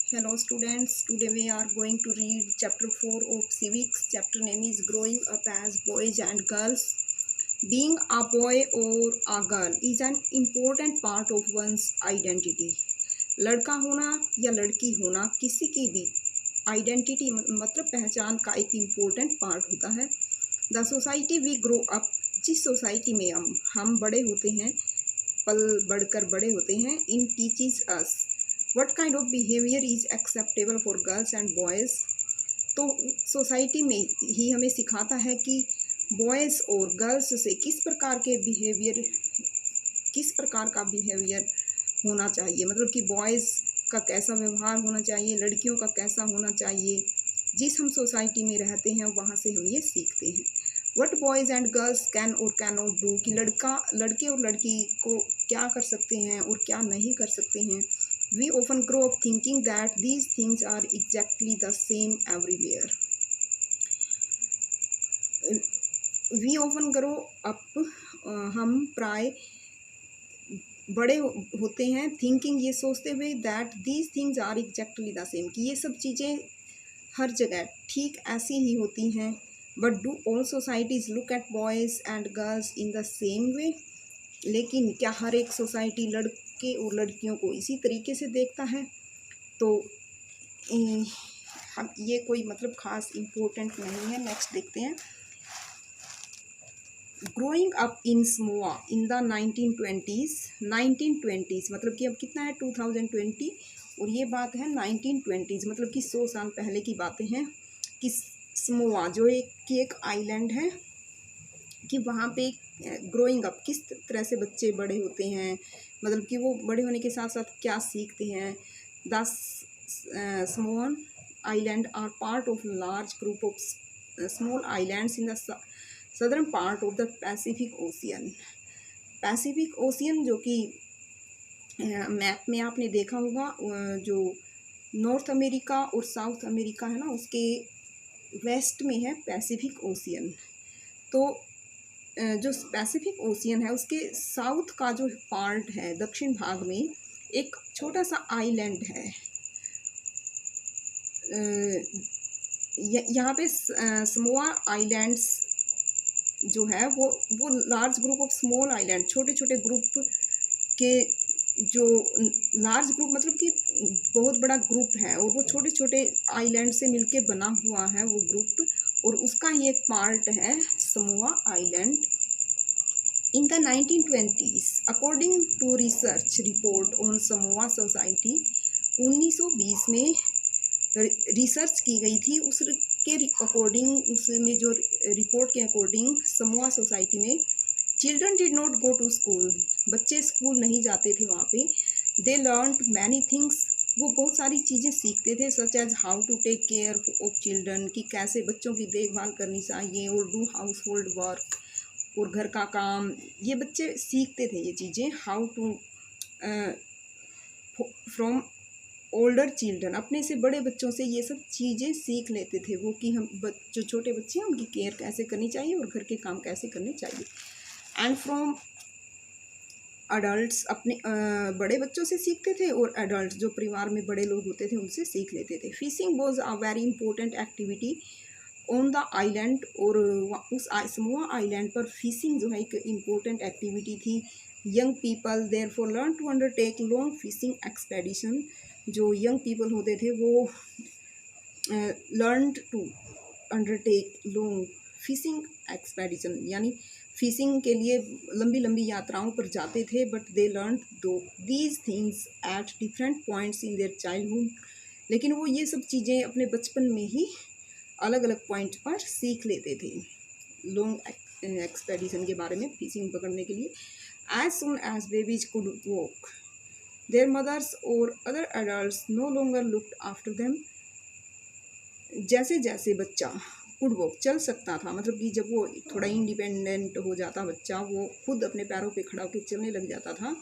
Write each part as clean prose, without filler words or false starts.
Hello students, today we are going to read chapter 4 of civics. Chapter name is growing up as boys and girls. Being a boy or a girl is an important part of one's identity. लड़का होना या लड़की होना किसी की भी identity मतलब पहचान का एक इम्पोर्टेंट पार्ट होता है. The society we grow up, जिस सोसाइटी में हम बड़े होते हैं, पल बढ़कर बड़े होते हैं, in teaches us what kind of behaviour is acceptable for girls and boys. तो सोसाइटी में ही हमें सिखाता है कि बॉयज़ और गर्ल्स से किस प्रकार का बिहेवियर होना चाहिए, मतलब कि बॉयज़ का कैसा व्यवहार होना चाहिए, लड़कियों का कैसा होना चाहिए. जिस हम सोसाइटी में रहते हैं वहाँ से हम ये सीखते हैं. What boys and girls can और कैन नॉट डू, कि लड़के और लड़की को क्या कर सकते हैं और क्या नहीं कर सकते हैं. We often grow up thinking that these things are exactly the same everywhere. We often grow up, हम प्राय बड़े होते हैं थिंकिंग, ये सोचते हुए that these things are exactly the same, कि ये सब चीज़ें हर जगह ठीक ऐसी ही होती हैं. But do all societies look at boys and girls in the same way, लेकिन क्या हर एक सोसाइटी लड़के और लड़कियों को इसी तरीके से देखता है? तो हम ये कोई मतलब ख़ास इम्पोर्टेंट नहीं है. नेक्स्ट देखते हैं. Growing up in Samoa in the 1920s मतलब कि अब कितना है 2020, और ये बात है 1920s मतलब कि 100 साल पहले की बातें हैं. कि समोआ जो एक आइलैंड है, कि वहाँ पे ग्रोइंग अप किस तरह से बच्चे बड़े होते हैं, मतलब कि वो बड़े होने के साथ साथ क्या सीखते हैं. The Samoan Island are part of a large group of small islands in the southern part of the Pacific Ocean. Pacific ocean जो कि मैप में आपने देखा होगा, जो नॉर्थ अमेरिका और साउथ अमेरिका है ना, उसके वेस्ट में है पैसिफिक ओशियन. तो जो पैसिफिक ओशियन है उसके साउथ का जो पार्ट है, दक्षिण भाग में एक छोटा सा आइलैंड है. यहाँ पे समोआ आइलैंड्स जो है वो large group of small island, छोटे छोटे ग्रुप के, जो लार्ज ग्रुप मतलब कि बहुत बड़ा ग्रुप है, और वो छोटे छोटे आइलैंड से मिलके बना हुआ है वो ग्रुप, और उसका ही एक पार्ट है Samoa island. In the 1920s according to research report on Samoa society, 1920 में रिसर्च की गई थी, उसके अकॉर्डिंग, उसमें जो रिपोर्ट के अकॉर्डिंग समोआ सोसाइटी में children did not go to school, बच्चे स्कूल नहीं जाते थे वहाँ पे. दे लर्नड मैनी थिंग्स, वो बहुत सारी चीज़ें सीखते थे, such as how to take care of children, कि कैसे बच्चों की देखभाल करनी चाहिए, और डू हाउस होल्ड वर्क, और घर का काम, ये बच्चे सीखते थे ये चीज़ें. How to from older children, अपने से बड़े बच्चों से ये सब चीज़ें सीख लेते थे वो, कि हम जो छोटे बच्चे हैं उनकी केयर कैसे करनी चाहिए और घर के काम कैसे करने चाहिए. एंड फ्रॉम अडल्ट्स, अपने बड़े बच्चों से सीखते थे, और एडल्ट जो परिवार में बड़े लोग होते थे उनसे सीख लेते थे. Fishing was a very important activity on the island, और उस समोआ आइलैंड पर फिशिंग जो है एक इम्पोर्टेंट एक्टिविटी थी. Young people there for learn to undertake long fishing expedition, जो यंग पीपल होते थे वो learn to undertake long fishing expedition, यानी फिशिंग के लिए लंबी लंबी यात्राओं पर जाते थे. But they learn do these things at different points in their childhood, लेकिन वो ये सब चीज़ें अपने बचपन में ही अलग अलग पॉइंट पर सीख लेते थे लॉन्ग एक्सपेडिशन के बारे में, फिशिंग पकड़ने के लिए. As soon as babies could walk, their mothers और other adults no longer looked after them, जैसे जैसे बच्चा कुड वॉक चल सकता था, मतलब कि जब वो थोड़ा इंडिपेंडेंट हो जाता बच्चा, वो खुद अपने पैरों पे खड़ा होकर चलने लग जाता था,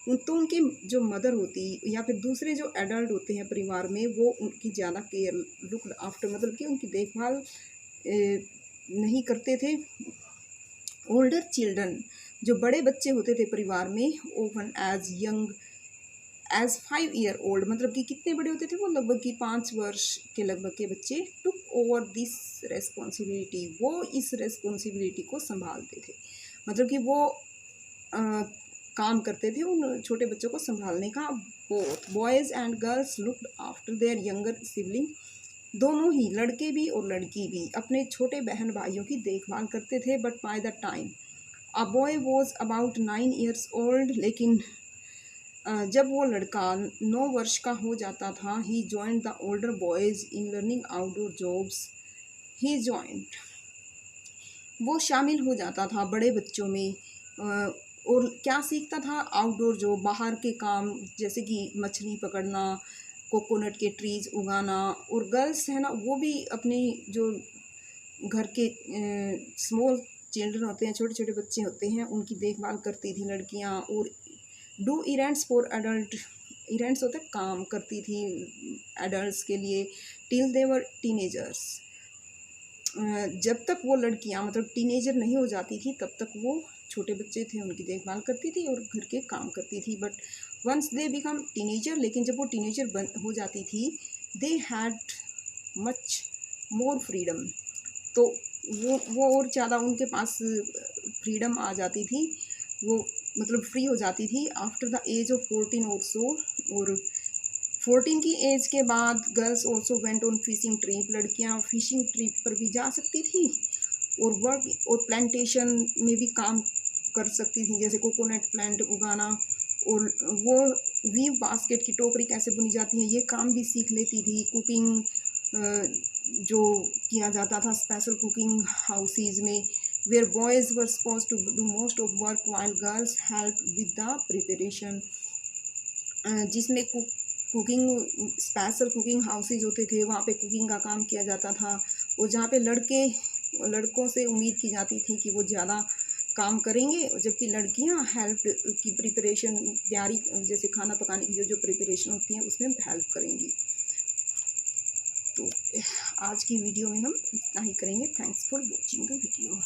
तो उनके जो मदर होती या फिर दूसरे जो एडल्ट होते हैं परिवार में, वो उनकी ज़्यादा केयर लुक आफ्टर मतलब कि उनकी देखभाल नहीं करते थे. ओल्डर चिल्ड्रन, जो बड़े बच्चे होते थे परिवार में, even as young as 5 year old, मतलब कि कितने बड़े होते थे वो, लगभग कि 5 वर्ष के लगभग के बच्चे, टुक ओवर दिस रेस्पॉन्सिबिलिटी, वो इस रेस्पॉन्सिबिलिटी को संभालते थे, मतलब कि वो काम करते थे उन छोटे बच्चों को संभालने का। Both boys and girls looked after their younger sibling, दोनों ही, लड़के भी और लड़की भी, अपने छोटे बहन भाइयों की देखभाल करते थे। But by the time a boy was about 9 years old, लेकिन जब वो लड़का 9 वर्ष का हो जाता था, he joined the older boys in learning outdoor jobs, he joined, वो शामिल हो जाता था बड़े बच्चों में, और क्या सीखता था, आउटडोर जो बाहर के काम, जैसे कि मछली पकड़ना, कोकोनट के ट्रीज उगाना। और गर्ल्स है ना, वो भी अपनी जो घर के स्मॉल चिल्ड्रन होते हैं, छोटे छोटे बच्चे होते हैं, उनकी देखभाल करती थी लड़कियां। और do events for adult, events होते काम करती थी एडल्ट्स के लिए, टिल दे वर टीनेजर्स, जब तक वो लड़कियां मतलब टीनेजर नहीं हो जाती थी तब तक वो छोटे बच्चे थे उनकी देखभाल करती थी और घर के काम करती थी। But once they become teenager, लेकिन जब वो टीनेजर हो जाती थी, they had much more freedom, तो वो और ज़्यादा उनके पास फ्रीडम आ जाती थी, वो मतलब फ्री हो जाती थी। आफ्टर द एज ऑफ 14 और सो, और 14 की एज के बाद girls also went on fishing trip, लड़कियां फिशिंग ट्रिप पर भी जा सकती थी और वर्क और प्लांटेशन में भी काम कर सकती थी, जैसे कोकोनट प्लांट उगाना, और वो वीव बास्केट की टोकरी कैसे बुनी जाती है ये काम भी सीख लेती थी। कुकिंग जो किया जाता था स्पेशल कुकिंग हाउसेज में, where boys were suppose to do most of work while girls help with the preparation, जिसमें कुकिंग स्पेशल कुकिंग हाउसेज होते थे, वहाँ पे कुकिंग का काम किया जाता था। और जहाँ पे लड़कों से उम्मीद की जाती थी कि वो ज़्यादा काम करेंगे, जबकि लड़कियाँ हेल्प की प्रिपरेशन, तैयारी, जैसे खाना पकाने की जो प्रिपरेशन होती है उसमें हेल्प करेंगी। तो आज की वीडियो में हम इतना ही करेंगे। Thanks for watching the video.